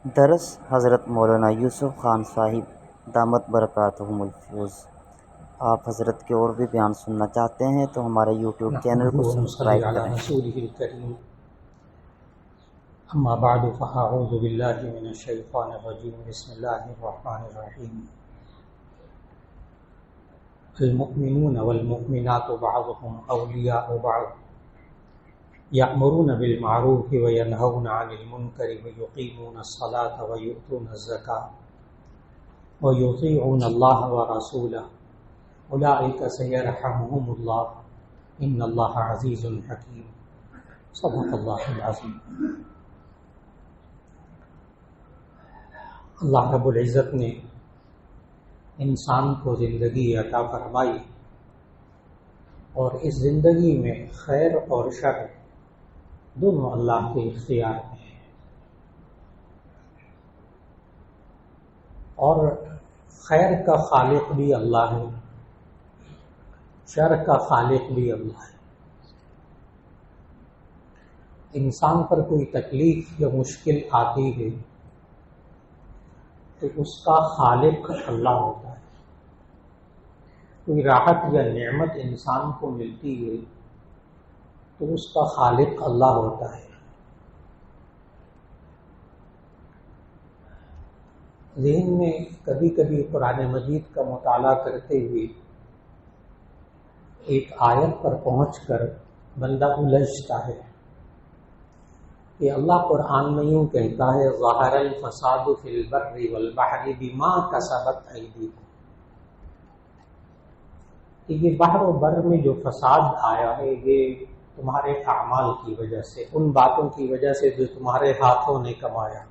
درس حضرت مولانا یوسف خان صاحب دامت برکاتہم الفیوز۔ آپ حضرت کے اور بھی بیان سننا چاہتے ہیں تو ہمارے یوٹیوب چینل نحمده کو ونصلي سبسکرائب على کریں۔ رسوله الكريم أما بعد فأعوذ بالله من الشيطان الرجيم بسم الله الرحمن الرحيم المؤمنون والمؤمنات بعضهم أولياء بعض يأمرون بالمعروف وينهون عن المنكر ويقيمون الصلاة ويؤتون الزكاة ويطيعون الله ورسوله أولئك سيرحمهم الله إن الله عزيز حكيم صدق الله العظيم۔ اللہ رب العزت نے انسان کو زندگی عطا فرمائی اور اس زندگی میں خیر اور شر دونوں اللہ کے اختیار میں ہیں، اور خیر کا خالق بھی اللہ ہے، شر کا خالق بھی اللہ ہے۔ انسان پر کوئی تکلیف یا مشکل آتی ہے تو اس کا خالق اللہ ہوتا ہے، کوئی راحت یا نعمت انسان کو ملتی ہے تو اس کا خالق اللہ ہوتا ہے۔ ذہن میں کبھی کبھی قرآن مجید کا مطالعہ کرتے ہوئے ایک آیت پر پہنچ کر بندہ الجھتا ہے کہ اللہ قرآن میں یوں کہتا ہے ظہر الفساد فی البر والبحر بما کسبت ایدیکم، کہ یہ بحر و بر میں جو فساد آیا ہے یہ تمہارے اعمال کی وجہ سے، ان باتوں کی وجہ سے جو تمہارے ہاتھوں نے کمایا۔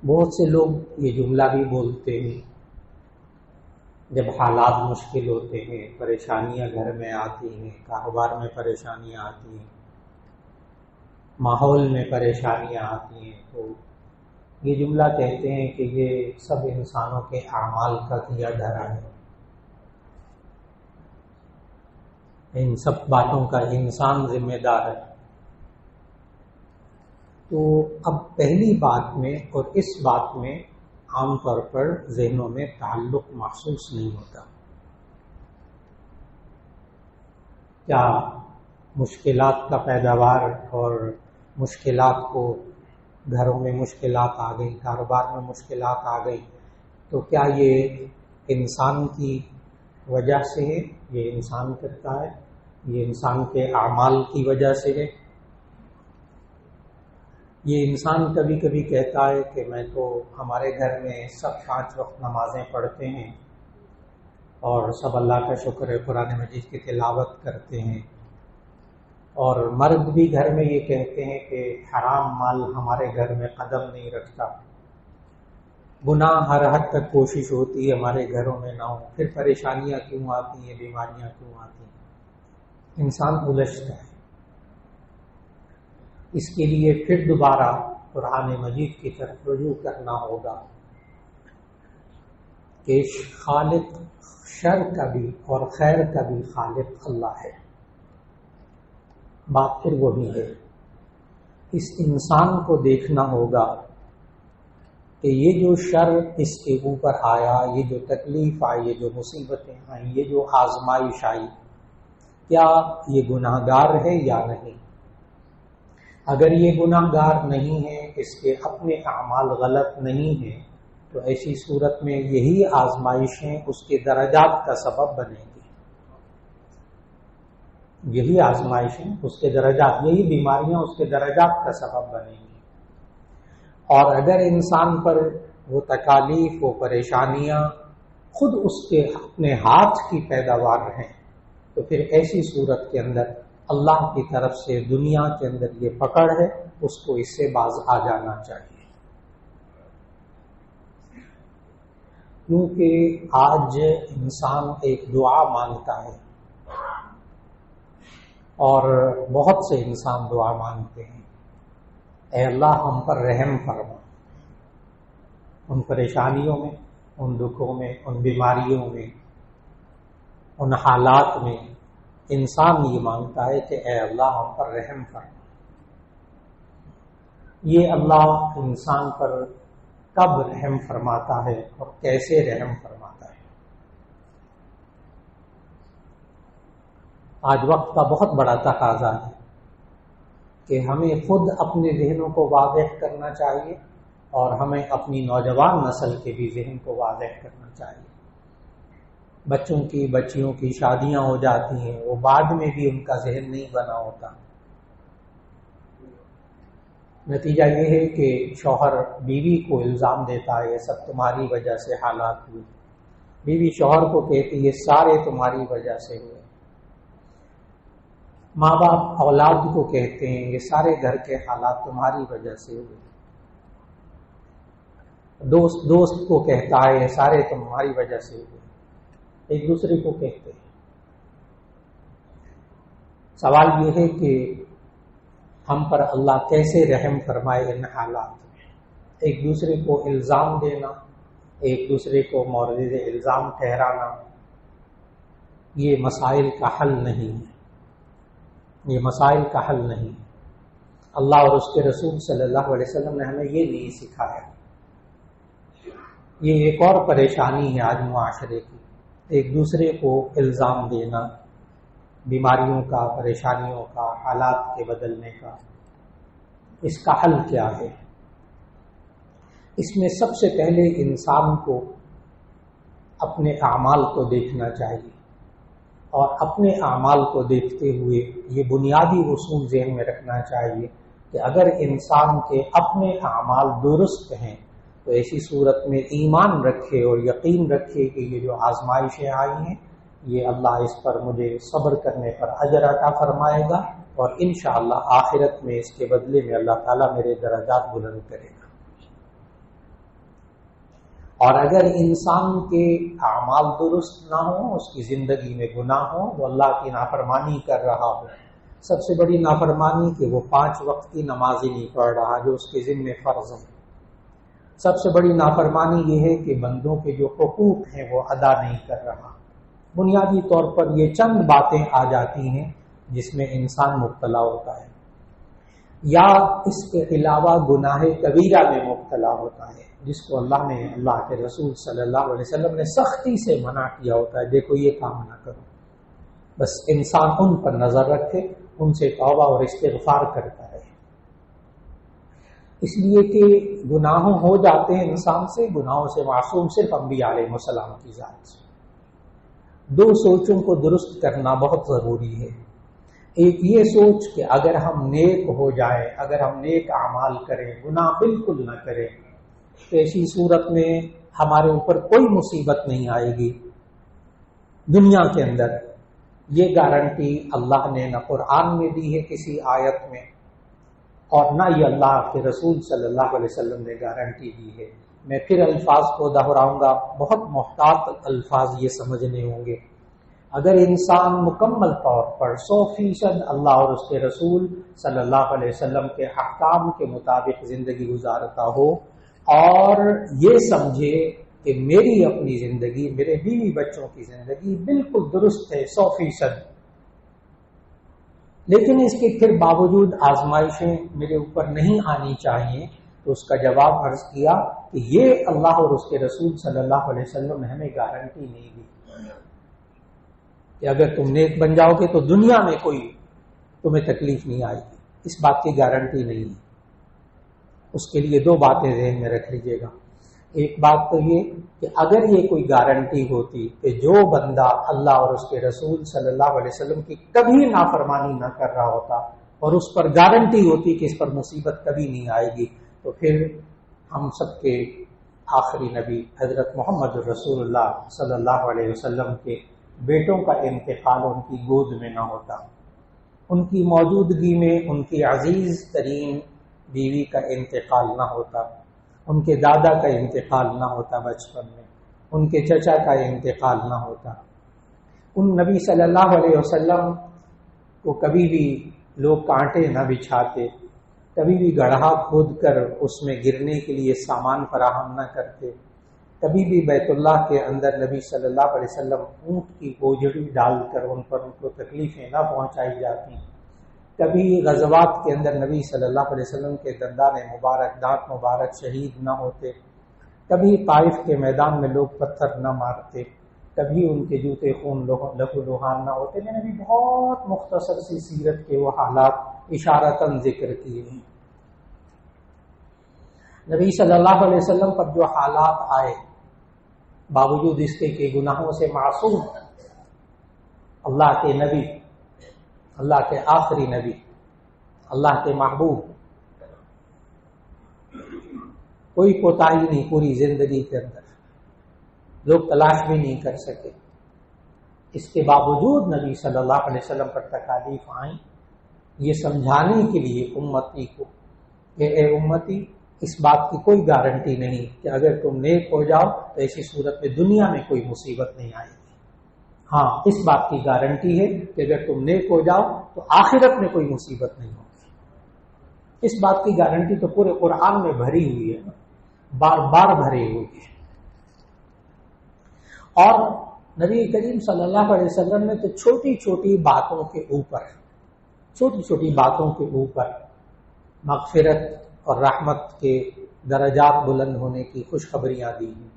بہت سے لوگ یہ جملہ بھی بولتے ہیں جب حالات مشکل ہوتے ہیں، پریشانیاں گھر میں آتی ہیں، کاروبار میں پریشانیاں آتی ہیں، ماحول میں پریشانیاں آتی ہیں، تو یہ جملہ کہتے ہیں کہ یہ سب انسانوں کے اعمال کا کیا دھرا ہے، ان سب باتوں کا انسان ذمہ دار ہے۔ تو اب پہلی بات میں اور اس بات میں عام طور پر ذہنوں میں تعلق محسوس نہیں ہوتا۔ کیا مشکلات کا پیداوار اور مشکلات کو، گھروں میں مشکلات آ گئی، کاروبار میں مشکلات آ گئی، تو کیا یہ انسان کی وجہ سے ہے؟ یہ انسان کرتا ہے، یہ انسان کے اعمال کی وجہ سے ہے؟ یہ انسان کبھی کبھی کہتا ہے کہ میں تو، ہمارے گھر میں سب 5 وقت نمازیں پڑھتے ہیں اور سب اللہ کا شکر ہے قرآن مجید کی تلاوت کرتے ہیں، اور مرد بھی گھر میں یہ کہتے ہیں کہ حرام مال ہمارے گھر میں قدم نہیں رکھتا، گناہ ہر حد تک کوشش ہوتی ہے ہمارے گھروں میں نہ ہو، پھر پریشانیاں کیوں آتی ہیں، بیماریاں کیوں آتی ہیں؟ انسان الجھتا ہے۔ اس کے لیے پھر دوبارہ قرآن مجید کی طرف رجوع کرنا ہوگا کہ خالق شر کا بھی اور خیر کا بھی خالق اللہ ہے۔ بات پھر وہی ہے، اس انسان کو دیکھنا ہوگا کہ یہ جو شر اس کے اوپر آیا، یہ جو تکلیف آئی، یہ جو مصیبتیں آئیں، یہ جو آزمائش آئی، کیا یہ گناہ گار ہے یا نہیں؟ اگر یہ گناہ گار نہیں ہے، اس کے اپنے اعمال غلط نہیں ہیں، تو ایسی صورت میں یہی آزمائشیں اس کے درجات کا سبب بنیں گی، یہی آزمائشیں اس کے درجات، یہی بیماریاں اس کے درجات کا سبب بنیں گی۔ اور اگر انسان پر وہ تکالیف، وہ پریشانیاں خود اس کے اپنے ہاتھ کی پیداوار ہیں، تو پھر ایسی صورت کے اندر اللہ کی طرف سے دنیا کے اندر یہ پکڑ ہے، اس کو اس سے باز آ جانا چاہیے۔ کیونکہ آج انسان ایک دعا مانگتا ہے، اور بہت سے انسان دعا مانگتے ہیں، اے اللہ ہم پر رحم فرما، ان پریشانیوں میں، ان دکھوں میں، ان بیماریوں میں، ان حالات میں انسان یہ مانگتا ہے کہ اے اللہ ہم پر رحم فرما۔ یہ اللہ انسان پر کب رحم فرماتا ہے اور کیسے رحم فرماتا ہے۔ آج وقت کا بہت بڑا تقاضا ہے کہ ہمیں خود اپنے ذہنوں کو واضح کرنا چاہیے اور ہمیں اپنی نوجوان نسل کے بھی ذہن کو واضح کرنا چاہیے۔ بچوں کی بچیوں کی شادیاں ہو جاتی ہیں، وہ بعد میں بھی ان کا ذہن نہیں بنا ہوتا۔ نتیجہ یہ ہے کہ شوہر بیوی کو الزام دیتا ہے یہ سب تمہاری وجہ سے حالات ہوئے، بیوی شوہر کو کہتی یہ سارے تمہاری وجہ سے ہوئے، ماں باپ اولاد کو کہتے ہیں یہ سارے گھر کے حالات تمہاری وجہ سے ہوئے، دوست کو کہتا ہے یہ سارے تمہاری وجہ سے ہوئے، ایک دوسرے کو کہتے ہیں۔ سوال یہ ہے کہ ہم پر اللہ کیسے رحم فرمائے ان حالات میں۔ ایک دوسرے کو الزام دینا، ایک دوسرے کو مورد الزام ٹھہرانا، یہ مسائل کا حل نہیں ہے، یہ مسائل کا حل نہیں ہے۔ اللہ اور اس کے رسول صلی اللہ علیہ وسلم نے ہمیں یہ نہیں سکھایا۔ یہ ایک اور پریشانی ہے آج معاشرے کی، ایک دوسرے کو الزام دینا، بیماریوں کا، پریشانیوں کا، حالات کے بدلنے کا۔ اس کا حل کیا ہے؟ اس میں سب سے پہلے انسان کو اپنے اعمال کو دیکھنا چاہیے، اور اپنے اعمال کو دیکھتے ہوئے یہ بنیادی اصول ذہن میں رکھنا چاہیے کہ اگر انسان کے اپنے اعمال درست ہیں تو ایسی صورت میں ایمان رکھے اور یقین رکھے کہ یہ جو آزمائشیں آئی ہیں یہ اللہ اس پر مجھے صبر کرنے پر اجر عطا فرمائے گا، اور انشاءاللہ آخرت میں اس کے بدلے میں اللہ تعالیٰ میرے درجات بلند کرے گا۔ اور اگر انسان کے اعمال درست نہ ہوں، اس کی زندگی میں گناہ ہو، وہ اللہ کی نافرمانی کر رہا ہو، سب سے بڑی نافرمانی کہ وہ 5 وقت کی نماز ہی نہیں پڑھ رہا جو اس کے ذمہ فرض ہے، سب سے بڑی نافرمانی یہ ہے کہ بندوں کے جو حقوق ہیں وہ ادا نہیں کر رہا۔ بنیادی طور پر یہ چند باتیں آ جاتی ہیں جس میں انسان مبتلا ہوتا ہے، یا اس کے علاوہ گناہ کبیرہ میں مبتلا ہوتا ہے جس کو اللہ نے، اللہ کے رسول صلی اللہ علیہ وسلم نے سختی سے منع کیا ہوتا ہے، دیکھو یہ کام نہ کرو۔ بس انسان ان پر نظر رکھے، ان سے توبہ اور استغفار کرتا ہے، اس لیے کہ گناہوں ہو جاتے ہیں انسان سے، گناہوں سے معصوم صرف انبیاء علیہ السلام کی ذات سے۔ 2 سوچوں کو درست کرنا بہت ضروری ہے۔ ایک یہ سوچ کہ اگر ہم نیک ہو جائیں، اگر ہم نیک اعمال کریں، گناہ بالکل نہ کریں، تو ایسی صورت میں ہمارے اوپر کوئی مصیبت نہیں آئے گی دنیا کے اندر۔ یہ گارنٹی اللہ نے نہ قرآن میں دی ہے کسی آیت میں، اور نہ یہ اللہ کے رسول صلی اللہ علیہ وسلم نے گارنٹی دی ہے۔ میں پھر الفاظ کو دہراؤں گا، بہت محتاط الفاظ یہ سمجھنے ہوں گے۔ اگر انسان مکمل طور پر 100% اللہ اور اس کے رسول صلی اللہ علیہ وسلم کے احکام کے مطابق زندگی گزارتا ہو، اور یہ سمجھے کہ میری اپنی زندگی، میرے بیوی بچوں کی زندگی بالکل درست ہے 100%، لیکن اس کے پھر باوجود آزمائشیں میرے اوپر نہیں آنی چاہیے، تو اس کا جواب عرض کیا کہ یہ اللہ اور اس کے رسول صلی اللہ علیہ وسلم نے ہمیں گارنٹی نہیں دی کہ اگر تم نیک بن جاؤ گے تو دنیا میں کوئی تمہیں تکلیف نہیں آئے گی، اس بات کی گارنٹی نہیں ہے۔ اس کے لیے 2 باتیں ذہن میں رکھ لیجیے گا۔ ایک بات تو یہ کہ اگر یہ کوئی گارنٹی ہوتی کہ جو بندہ اللہ اور اس کے رسول صلی اللہ علیہ وسلم کی کبھی نافرمانی نہ کر رہا ہوتا، اور اس پر گارنٹی ہوتی کہ اس پر مصیبت کبھی نہیں آئے گی، تو پھر ہم سب کے آخری نبی حضرت محمد رسول اللہ صلی اللہ علیہ وسلم کے بیٹوں کا انتقال ان کی گود میں نہ ہوتا، ان کی موجودگی میں ان کی عزیز ترین بیوی کا انتقال نہ ہوتا، ان کے دادا کا انتقال نہ ہوتا بچپن میں، ان کے چچا کا انتقال نہ ہوتا، ان نبی صلی اللہ علیہ وسلم کو کبھی بھی لوگ کانٹے نہ بچھاتے، کبھی بھی گڑھا کھود کر اس میں گرنے کے لیے سامان فراہم نہ کرتے، کبھی بھی بیت اللہ کے اندر نبی صلی اللہ علیہ وسلم اونٹ کی بوجھڑی ڈال کر ان پر ان کو تکلیفیں نہ پہنچائی جاتی، کبھی غزوات کے اندر نبی صلی اللہ علیہ وسلم کے دندان مبارک، دانت مبارک شہید نہ ہوتے، کبھی طائف کے میدان میں لوگ پتھر نہ مارتے، کبھی ان کے جوتے خون لہو لہان نہ ہوتے. میں نے بھی بہت مختصر سی سیرت کے وہ حالات اشارتاً ذکر کیے ہیں. نبی صلی اللہ علیہ وسلم پر جو حالات آئے، باوجود اس کے کہ گناہوں سے معصوم، اللہ کے نبی، اللہ کے آخری نبی، اللہ کے محبوب، کوئی کوتاہی نہیں پوری زندگی کے اندر، لوگ تلاش بھی نہیں کر سکے. اس کے باوجود نبی صلی اللہ علیہ وسلم پر تکالیف آئیں، یہ سمجھانے کے لیے امتی کو کہ اے امتی، اس بات کی کوئی گارنٹی نہیں کہ اگر تم نیک ہو جاؤ تو ایسی صورت میں دنیا میں کوئی مصیبت نہیں آئے گی. ہاں، اس بات کی گارنٹی ہے کہ اگر تم نیک ہو جاؤ تو آخرت میں کوئی مصیبت نہیں ہوگی. اس بات کی گارنٹی تو پورے قرآن میں بھری ہوئی ہے، بار بار بھری ہوئی ہے. اور نبی کریم صلی اللہ علیہ وسلم نے تو چھوٹی چھوٹی باتوں کے اوپر مغفرت اور رحمت کے درجات بلند ہونے کی خوشخبریاں دی ہیں.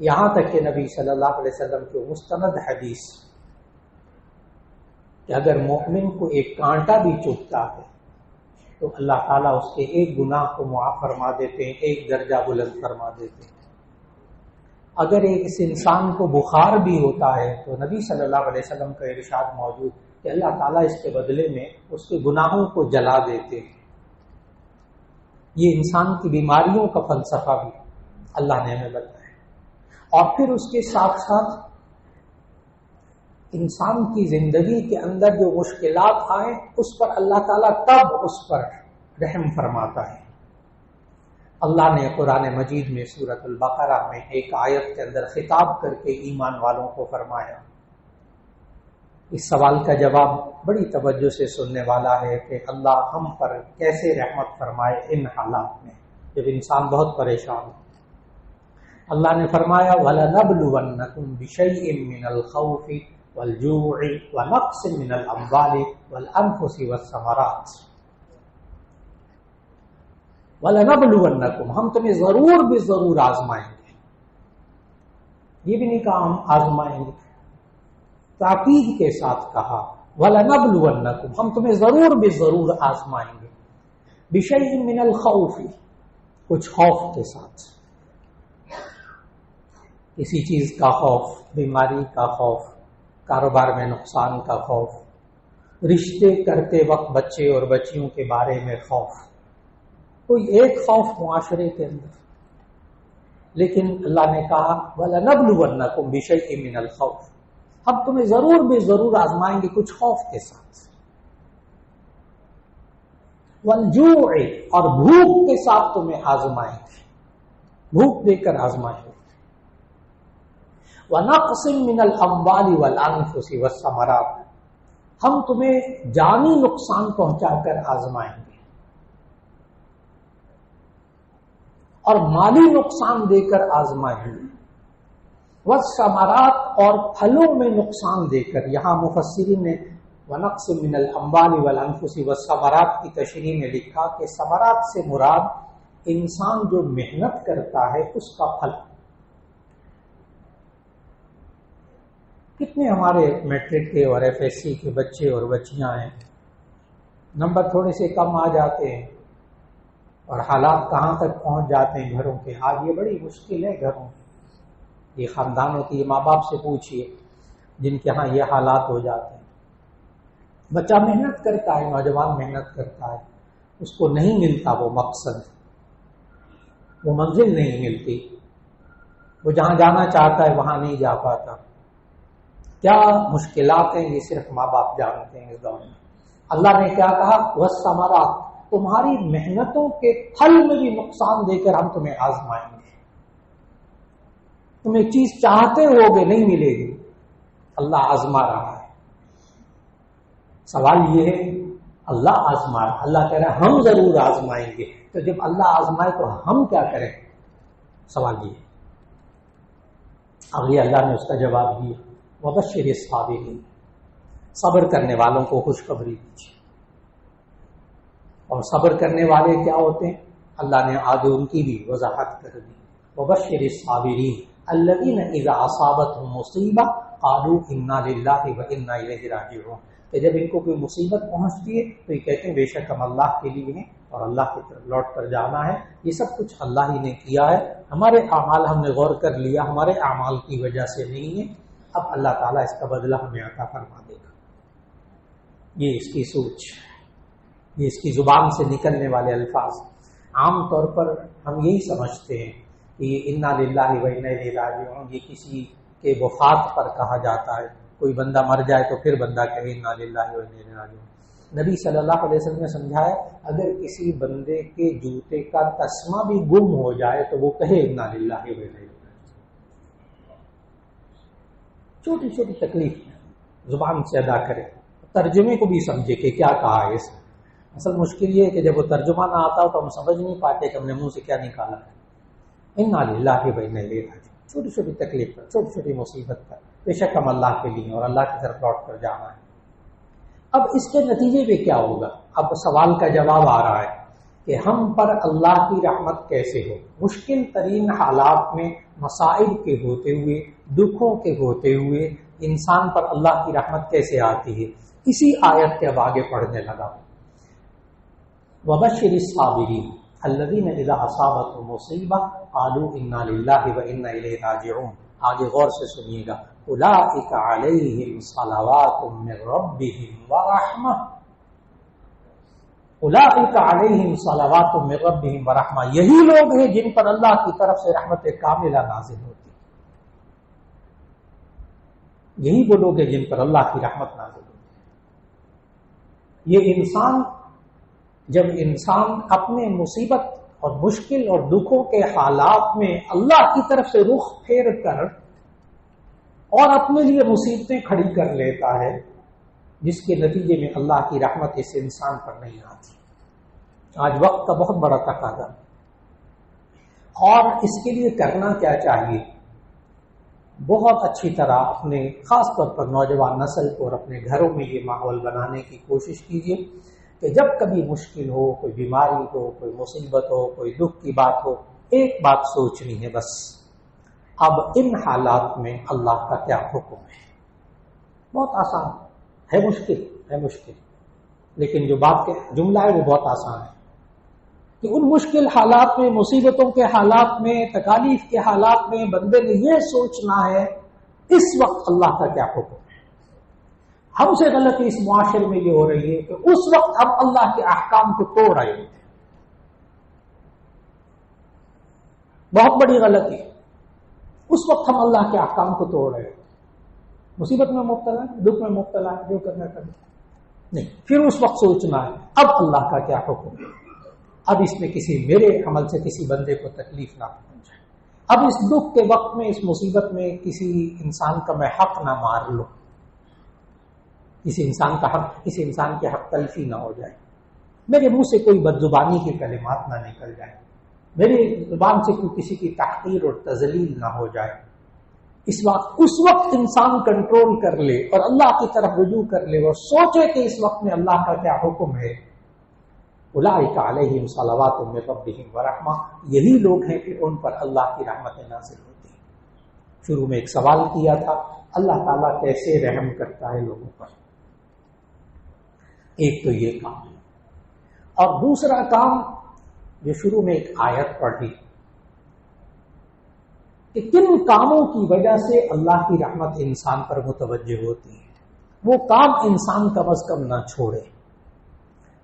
یہاں تک کہ نبی صلی اللہ علیہ وسلم کی مستند حدیث کہ اگر مومن کو ایک کانٹا بھی چبھتا ہے تو اللہ تعالیٰ اس کے ایک گناہ کو معاف فرما دیتے ہیں، ایک درجہ بلند فرما دیتے ہیں. اگر اس انسان کو بخار بھی ہوتا ہے تو نبی صلی اللہ علیہ وسلم کا ارشاد موجود کہ اللہ تعالیٰ اس کے بدلے میں اس کے گناہوں کو جلا دیتے ہیں. یہ انسان کی بیماریوں کا فلسفہ بھی اللہ نے ہمیں بتایا. اور پھر اس کے ساتھ ساتھ انسان کی زندگی کے اندر جو مشکلات آئیں اس پر اللہ تعالیٰ تب اس پر رحم فرماتا ہے. اللہ نے قرآن مجید میں سورۃ البقرہ میں ایک آیت کے اندر خطاب کر کے ایمان والوں کو فرمایا. اس سوال کا جواب بڑی توجہ سے سننے والا ہے کہ اللہ ہم پر کیسے رحمت فرمائے ان حالات میں جب انسان بہت پریشان ہو. اللہ نے فرمایا وَلَنَبْلُوَنَّكُمْ بِشَيْءٍ مِّنَ الْخَوْفِ وَالْجُوعِ وَنَقْصٍ مِّنَ الْأَمْوَالِ وَالْأَنفُسِ وَالثَّمَرَاتِ. وَلَنَبْلُوَنَّكُمْ، ہم تمہیں ضرور بھی ضرور آزمائیں گے. یہ بھی نہیں کہا ہم آزمائیں گے، تاکید کے ساتھ کہا وَلَنَبْلُوَنَّكُمْ، ہم تمہیں ضرور بھی ضرور آزمائیں گے. بِشَيْءٍ مِّنَ الْخَوْفِ، کچھ خوف کے ساتھ، کسی چیز کا خوف، بیماری کا خوف، کاروبار میں نقصان کا خوف، رشتے کرتے وقت بچے اور بچیوں کے بارے میں خوف، کوئی ایک خوف معاشرے کے اندر. لیکن اللہ نے کہا وَلَنَبْلُوَنَّكُمْ بِشَيْءٍ مِّنَ الْخَوْفِ، ہم تمہیں ضرور بھی ضرور آزمائیں گے کچھ خوف کے ساتھ. وَالْجُوعِ، اور بھوک کے ساتھ تمہیں آزمائیں گے، بھوک دے کر آزمائیں گے. وَنَقْصٍ مِّنَ الْأَمْوَالِ وَالْأَنفُسِ وَالثَّمَرَاتِ، ہم تمہیں جانی نقصان پہنچا کر آزمائیں گے اور مالی نقصان دے کر آزمائیں گے. وَالثَّمَرَاتِ، اور پھلوں میں نقصان دے کر. یہاں مفسرین نے وَنَقْصٍ مِّنَ الْأَمْوَالِ وَالْأَنفُسِ وَالثَّمَرَاتِ کی تشریح میں لکھا کہ ثمرات سے مراد انسان جو محنت کرتا ہے اس کا پھل. کتنے ہمارے میٹرک کے اور ایف ایس سی کے بچے اور بچیاں ہیں، نمبر تھوڑے سے کم آ جاتے ہیں اور حالات کہاں تک پہنچ جاتے ہیں گھروں کے. آج یہ بڑی مشکل ہے گھروں کی، یہ خاندانوں کی. یہ ماں باپ سے پوچھئے جن کے ہاں یہ حالات ہو جاتے ہیں. بچہ محنت کرتا ہے، نوجوان محنت کرتا ہے، اس کو نہیں ملتا وہ مقصد، وہ منزل نہیں ملتی، وہ جہاں جانا چاہتا ہے وہاں نہیں جا پاتا. کیا مشکلات ہیں یہ صرف ماں باپ جانتے ہیں اس دور میں. اللہ نے کیا کہا وَالثَّمَرَاتِ، تمہاری محنتوں کے پھل میں بھی نقصان دے کر ہم تمہیں آزمائیں گے. تم ایک چیز چاہتے ہوگے نہیں ملے گی، اللہ آزما رہا ہے. سوال یہ ہے اللہ آزما رہا، اللہ کہہ رہا ہے ہم ضرور آزمائیں گے. تو جب اللہ آزمائے تو ہم کیا کریں؟ سوال یہ ہے. آگے اللہ نے اس کا جواب دیا وَبَشِّرِ الصَّابِرِينَ، صبر کرنے والوں کو خوشخبری دیجیے. اور صبر کرنے والے کیا ہوتے ہیں؟ اللہ نے آگے ان کی بھی وضاحت کر دی. وبشر الصابرین الذین اذا اصابتهم مصیبہ قالوا انا للہ وانا الیہ راجعون. کہ جب ان کو کوئی مصیبت پہنچتی ہے تو یہ کہتے ہیں بے شک ہم اللہ کے لیے ہیں اور اللہ کی طرف لوٹ کر جانا ہے. یہ سب کچھ اللہ ہی نے کیا ہے، ہمارے اعمال ہم نے غور کر لیا ہمارے اعمال کی وجہ سے نہیں ہے. اب اللہ تعالیٰ اس کا بدلہ ہمیں عطا فرما دے گا. یہ اس کی سوچ، یہ اس کی زبان سے نکلنے والے الفاظ. عام طور پر ہم یہی سمجھتے ہیں کہ یہ انا للہ و انا الیہ راجعون یہ کسی کے وفات پر کہا جاتا ہے. کوئی بندہ مر جائے تو پھر بندہ کہے انا للہ و انا الیہ راجعون. نبی صلی اللہ علیہ وسلم نے سمجھایا اگر کسی بندے کے جوتے کا تسمہ بھی گم ہو جائے تو وہ کہے انا للہ و انا الیہ راجعون. چھوٹی چھوٹی تکلیف زبان سے ادا کرے، ترجمے کو بھی سمجھے کہ کیا کہا ہے اس نے. اصل مشکل یہ ہے کہ جب وہ ترجمہ نہ آتا ہو تو ہم سمجھ نہیں پاتے کہ ہم نے منہ سے کیا نکالا ہے. انا للہ و انا الیہ راجعون. چھوٹی چھوٹی تکلیف پر، چھوٹی چھوٹی مصیبت پر بے شک ہم اللہ کے لیے اور اللہ کی طرف لوٹ کر جانا ہے. اب اس کے نتیجے میں کیا ہوگا؟ اب سوال کا جواب آ رہا ہے کہ ہم پر اللہ کی رحمت کیسے ہو. مشکل ترین حالات میں مصائب کے ہوتے ہوئے، دکھوں کے ہوتے ہوئے انسان پر اللہ کی رحمت کیسے آتی ہے؟ اسی آیت کے اب آگے پڑھنے لگا. وَبَشِّرِ الصَّابِرِينَ الَّذِينَ إِذَا أَصَابَتْهُمْ مُصِيبَةٌ قَالُوا إِنَّا لِلَّهِ وَإِنَّا إِلَيْهِ راجعون. آگے غور سے سنیے گا. أُولَٰئِكَ عَلَيْهِمْ صَلَوَاتٌ مِّن رَّبِّهِمْ وَرَحْمَةٌ. أُولَٰئِكَ عَلَيْهِمْ صَلَوَاتٌ مِّن رَّبِّهِمْ وَرَحْمَةٌ. یہی لوگ ہیں جن پر اللہ کی طرف سے رحمت کاملہ نازل ہوتی ہے. یہی وہ لوگ ہیں جن پر اللہ کی رحمت نازل ہوتی ہے. یہ انسان جب انسان اپنے مصیبت اور مشکل اور دکھوں کے حالات میں اللہ کی طرف سے رخ پھیر کر اور اپنے لیے مصیبتیں کھڑی کر لیتا ہے جس کے نتیجے میں اللہ کی رحمت اس انسان پر نہیں آتی. آج وقت کا بہت بڑا تقاضا اور اس کے لیے کرنا کیا چاہیے؟ بہت اچھی طرح اپنے خاص طور پر نوجوان نسل کو اور اپنے گھروں میں یہ ماحول بنانے کی کوشش کیجیے کہ جب کبھی مشکل ہو، کوئی بیماری ہو، کوئی مصیبت ہو، کوئی دکھ کی بات ہو، ایک بات سوچنی ہے بس، اب ان حالات میں اللہ کا کیا حکم ہے. بہت آسان ہے، مشکل لیکن جو بات کے جملہ ہے وہ بہت آسان ہے کہ ان مشکل حالات میں، مصیبتوں کے حالات میں، تکالیف کے حالات میں بندے نے یہ سوچنا ہے اس وقت اللہ کا کیا حکم ہے. ہم سے غلطی اس معاشرے میں یہ ہو رہی ہے کہ اس وقت ہم اللہ کے احکام کو توڑ رہے ہوتے ہیں. بہت بڑی غلطی ہے. اس وقت ہم اللہ کے احکام کو توڑ رہے ہوتے ہیں. مصیبت میں مبتلا ہے، دکھ میں مبتلا ہے، جو کرنا کرنا نہیں. پھر اس وقت سوچنا ہے اب اللہ کا کیا حکم ہے. اب اس میں میرے عمل سے کسی بندے کو تکلیف نہ پہنچے. اب اس دکھ کے وقت میں، اس مصیبت میں کسی انسان کا میں حق نہ مار لوں، کسی انسان کے حق تلفی نہ ہو جائے، میرے منہ سے کوئی بدزبانی کے کلمات نہ نکل جائے، میری زبان سے کوئی کسی کی تحقیر اور تذلیل نہ ہو جائے. اس وقت انسان کنٹرول کر لے اور اللہ کی طرف رجوع کر لے اور سوچے کہ اس وقت میں اللہ کا کیا حکم ہے. اولئک علیہم صلوات من ربہم ورحمہ. یہی لوگ ہیں کہ ان پر اللہ کی رحمتیں نازل ہوتی ہیں. شروع میں ایک سوال کیا تھا، اللہ تعالیٰ کیسے رحم کرتا ہے لوگوں پر. ایک تو یہ کام ہے، اور دوسرا کام جو شروع میں ایک آیت پڑھی کہ کن کاموں کی وجہ سے اللہ کی رحمت انسان پر متوجہ ہوتی ہے، وہ کام انسان کم از کم نہ چھوڑے.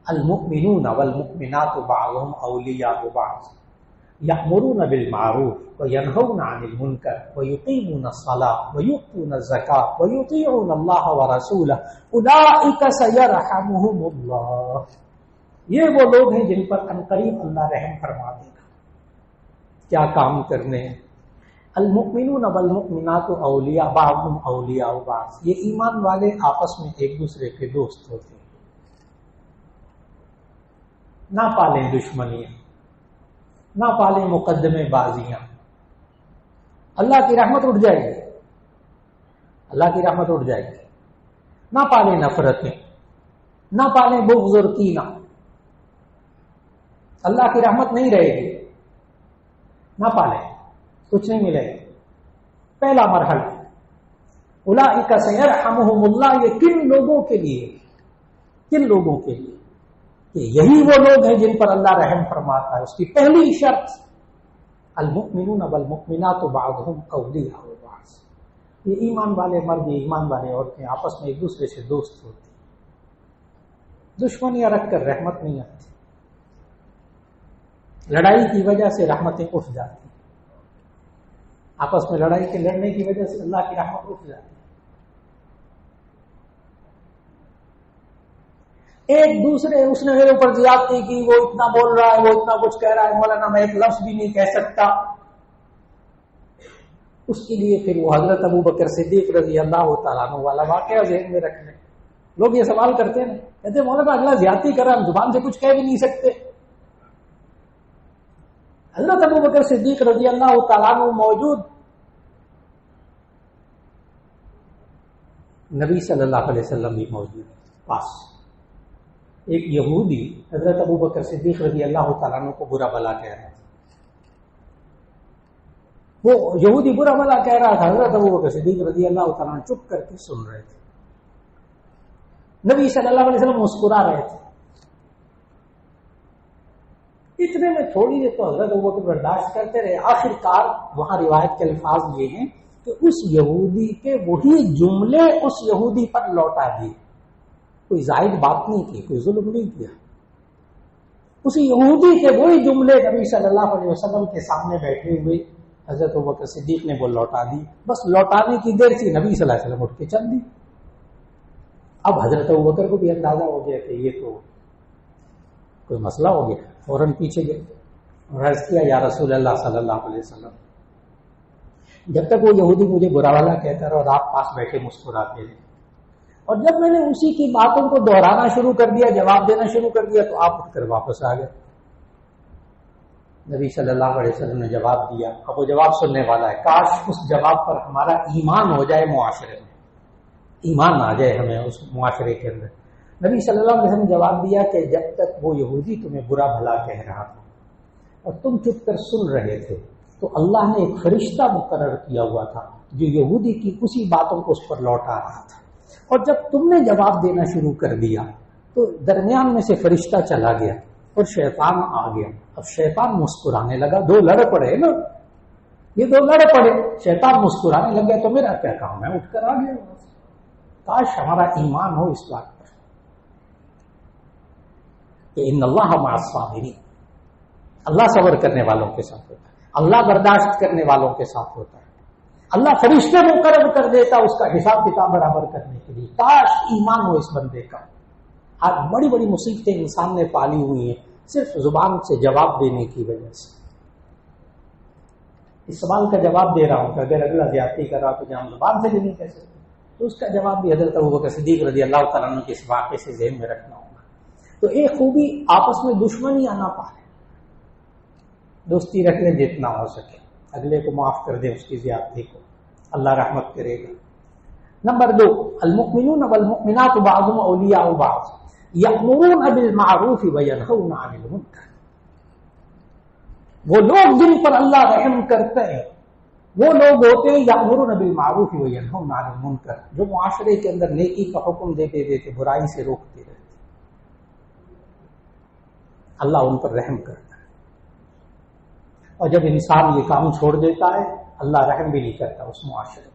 المؤمنون والمؤمنات بعضهم اولیاء بعض یأمرون بالمعروف وینہون عن المنکر ویقیمون الصلاة ویؤتون الزکاة ویطیعون اللہ ورسولہ اولئک سیرحمہم اللہ. یہ وہ لوگ ہیں جن پر عنقریب اللہ رحم فرما دے گا. کیا کام کرنے ہیں؟ المؤمنون والمؤمنات اولیاء بعضهم اولیاء بعض. یہ ایمان والے آپس میں ایک دوسرے کے دوست ہوتے ہیں. نہ پالیں دشمنیاں، نہ پالیں مقدمے بازیاں. اللہ کی رحمت اٹھ جائے گی، اللہ کی رحمت اٹھ جائے گی. نہ پالیں نفرتیں، نہ پالیں بغض اور کینہ. اللہ کی رحمت نہیں رہے گی، نہ پالے، کچھ نہیں ملے گا۔ پہلا مرحلہ اولئک سیرحمہم اللہ، یہ کن لوگوں کے لیے، کن لوگوں کے لیے؟ کہ یہی وہ لوگ ہیں جن پر اللہ رحم فرماتا ہے۔ اس کی پہلی شرط المؤمنون والمؤمنات بعضهم اولیاء بعض، یہ ایمان والے مرد، یہ ایمان والے عورتیں آپس میں ایک دوسرے سے دوست ہوتی، دشمنیاں رکھ کر رحمت نہیں آتی، لڑائی کی وجہ سے رحمتیں اٹھ جاتی، آپس میں لڑائی کے لڑنے کی وجہ سے اللہ کی رحمت اٹھ جاتی۔ ایک دوسرے، اس نے میرے اوپر زیادتی کی، وہ اتنا بول رہا ہے، وہ اتنا کچھ کہہ رہا ہے، مولانا میں ایک لفظ بھی نہیں کہہ سکتا، اس کے لیے پھر وہ حضرت ابو بکر صدیق رضی اللہ تعالیٰ عنہ والا واقعہ ذہن میں رکھ لیں۔ لوگ یہ سوال کرتے ہیں، کہتے ہیں مولانا اگلا زیادتی کر رہا ہے، ہم زبان سے کچھ کہہ بھی نہیں سکتے۔ حضرت ابو بکر صدیق رضی اللہ تعالیٰ عنہ موجود، نبی صلی اللہ علیہ وسلم بھی موجود پاس۔ ایک یہودی حضرت ابو بکر صدیق رضی اللہ تعالیٰ عنہ کو برا بھلا کہہ رہا تھا، وہ یہودی برا بھلا کہہ رہا تھا، حضرت ابو بکر صدیق رضی اللہ تعالیٰ عنہ چپ کر کے سن رہے تھے۔ نبی صلی اللہ علیہ وسلم مسکرا رہے تھے، اتنے میں تھوڑی دیر تو حضرت ابو بکر برداشت کرتے رہے۔ آخر کار وہاں روایت کے الفاظ یہ ہیں کہ اس یہودی کے وہی جملے اس یہودی پر لوٹا دیے، کوئی زائد بات نہیں کی، کوئی ظلم نہیں کیا، اسی یہودی کے وہی جملے نبی صلی اللہ علیہ وسلم کے سامنے بیٹھے ہوئے حضرت ابوبکر صدیق نے وہ لوٹا دی۔ بس لوٹانے کی دیر تھی، نبی صلی اللہ علیہ وسلم اٹھ کے چل دی۔ اب حضرت ابوبکر کو بھی اندازہ ہو گیا کہ یہ تو کوئی مسئلہ ہو گیا، فوراً پیچھے گئے اور عرض کیا یا رسول اللہ صلی اللہ علیہ وسلم، جب تک وہ یہودی مجھے برا والا کہتا رہا اور آپ پاس بیٹھے مسکراتے رہے، اور جب میں نے اسی کی باتوں کو دہرانا شروع کر دیا، جواب دینا شروع کر دیا، تو آپ اٹھ کر واپس آ گئے۔ نبی صلی اللہ علیہ وسلم نے جواب دیا، اب وہ جواب سننے والا ہے، کاش اس جواب پر ہمارا ایمان ہو جائے، معاشرے میں ایمان آ جائے ہمیں اس معاشرے کے اندر۔ نبی صلی اللہ علیہ وسلم نے جواب دیا کہ جب تک وہ یہودی تمہیں برا بھلا کہہ رہا تھا اور تم چپ کر سن رہے تھے، تو اللہ نے ایک فرشتہ مقرر کیا ہوا تھا جو یہودی کی اسی باتوں کو اس پر لوٹا رہا تھا، اور جب تم نے جواب دینا شروع کر دیا تو درمیان میں سے فرشتہ چلا گیا اور شیطان آ گیا۔ اب شیطان مسکرانے لگا، دو لڑ پڑے نا، یہ دو لڑ پڑے، شیطان مسکرانے لگ گیا، تو میرا کیا کام ہے، اٹھ کر آ گیا۔ کاش ہمارا ایمان ہو اس بات پر کہ ان اللہ مع الصابرین، اللہ صبر کرنے والوں کے ساتھ ہوتا ہے، اللہ برداشت کرنے والوں کے ساتھ ہوتا ہے، اللہ فرشتے مقرر کر دیتا اس کا حساب کتاب برابر کرنے کے لیے۔ کاش ایمان ہو اس بندے کا۔ آج بڑی بڑی مصیبتیں انسان نے پالی ہوئی ہیں صرف زبان سے جواب دینے کی وجہ سے۔ اس سوال کا جواب دے رہا ہوں کہ اگر اگلا زیادتی کر رہا تو جہاں زبان سے بھی نہیں کہہ سکتے، تو اس کا جواب بھی حضرت ابوبکر صدیق رضی اللہ تعالیٰ عنہ کے اس واقعے سے ذہن میں رکھنا ہوگا۔ تو ایک خوبی آپس میں دشمنیاں نہ پالیں، دوستی رکھ لیں جتنا ہو سکے، اگلے کو معاف کر دیں اس کی زیادتی کو، اللہ رحمت کرے گا۔ نمبر 2، المؤمنون والمؤمنات بعضهم اولیاء بعض یأمرون بالمعروف وینہون عن المنکر۔ وہ لوگ جن پر اللہ رحم کرتے ہیں وہ لوگ ہوتے ہیں یأمرون بالمعروف وینہون عن المنکر، جو معاشرے کے اندر نیکی کا حکم دیتے دیتے برائی سے روکتے رہتے، اللہ ان پر رحم کرتا ہے۔ اور جب انسان یہ کام چھوڑ دیتا ہے اللہ رحم بھی نہیں کرتا اس معاشرے پر،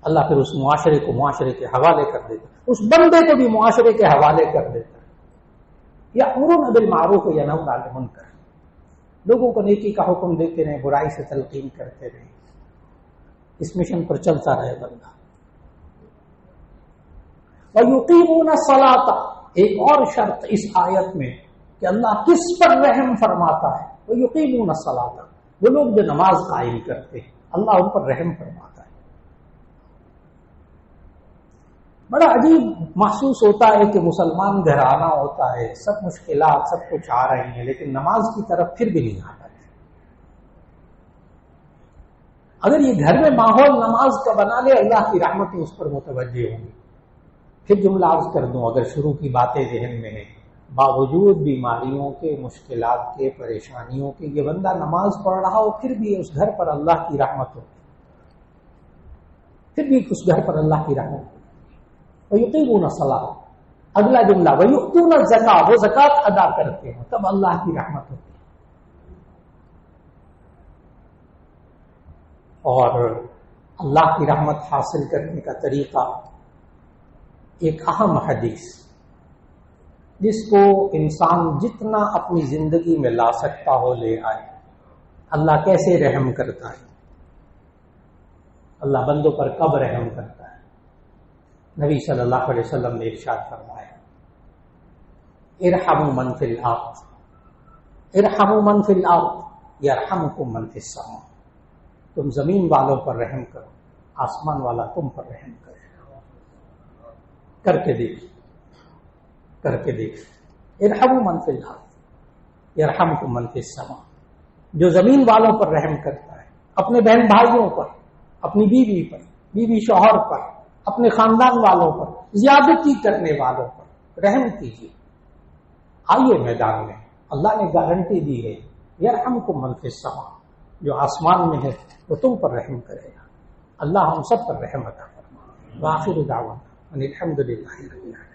اللہ پھر اس معاشرے کو معاشرے کے حوالے کر دیتا، اس بندے کو بھی معاشرے کے حوالے کر دیتا ہے۔ یأمرون بالمعروف وینہون عن المنکر، لوگوں کو نیکی کا حکم دیتے رہے، برائی سے تلقین کرتے رہے، اس مشن پر چلتا رہے بندہ۔ وَيُقِيمُونَ الصَّلَاةَ، ایک اور شرط اس آیت میں کہ اللہ کس پر رحم فرماتا ہے، وَيُقِيمُونَ الصَّلَاةَ، وہ لوگ جو نماز قائم کرتے ہیں اللہ ان پر رحم فرماتا ہے۔ بڑا عجیب محسوس ہوتا ہے کہ مسلمان گھرانہ ہوتا ہے، سب مشکلات سب کچھ آ رہی ہیں، لیکن نماز کی طرف پھر بھی نہیں آ رہا ہے۔ اگر یہ گھر میں ماحول نماز کا بنا لے اللہ کی رحمتیں اس پر متوجہ ہوں گی۔ پھر جملہ عرض کر دوں، اگر شروع کی باتیں ذہن میں ہیں باوجود بیماریوں کے، مشکلات کے، پریشانیوں کے، یہ بندہ نماز پڑھ رہا ہو پھر بھی اس گھر پر اللہ کی رحمت ہو، پھر بھی اس گھر پر اللہ کی رحمت ہو۔ وَيُقِيمُونَ الصَّلَاةَ، اگلا جملہ وَيُؤْتُونَ الزَّكَاةَ، وہ زکوٰۃ ادا کرتے ہیں، تب اللہ کی رحمت ہوتی ہے۔ اور اللہ کی رحمت حاصل کرنے کا طریقہ، ایک اہم حدیث جس کو انسان جتنا اپنی زندگی میں لا سکتا ہو لے آئے۔ اللہ کیسے رحم کرتا ہے، اللہ بندوں پر کب رحم کرتا ہے؟ نبی صلی اللہ علیہ وسلم نے ارشاد فرمایا، ارحموا من فی الارض، ارحموا من فی الارض یرحمکم من فی السماء، تم زمین والوں پر رحم کرو، آسمان والا تم پر رحم کرے گا۔ کر کے دیکھ، ارحموا من فی الارض یرحمکم من فی السماء، جو زمین والوں پر رحم کرتا ہے، اپنے بہن بھائیوں پر، اپنی بیوی پر، بیوی شوہر پر، اپنے خاندان والوں پر، زیادتی کرنے والوں پر رحم کیجیے۔ آئیے میدان میں، اللہ نے گارنٹی دی ہے، یرحمکم من فی السماء، جو آسمان میں ہے وہ تم پر رحم کرے گا۔ اللہ ہم سب پر رحم عطا فرمائے۔ وآخر دعوانا ان الحمد للہ رب العالمین۔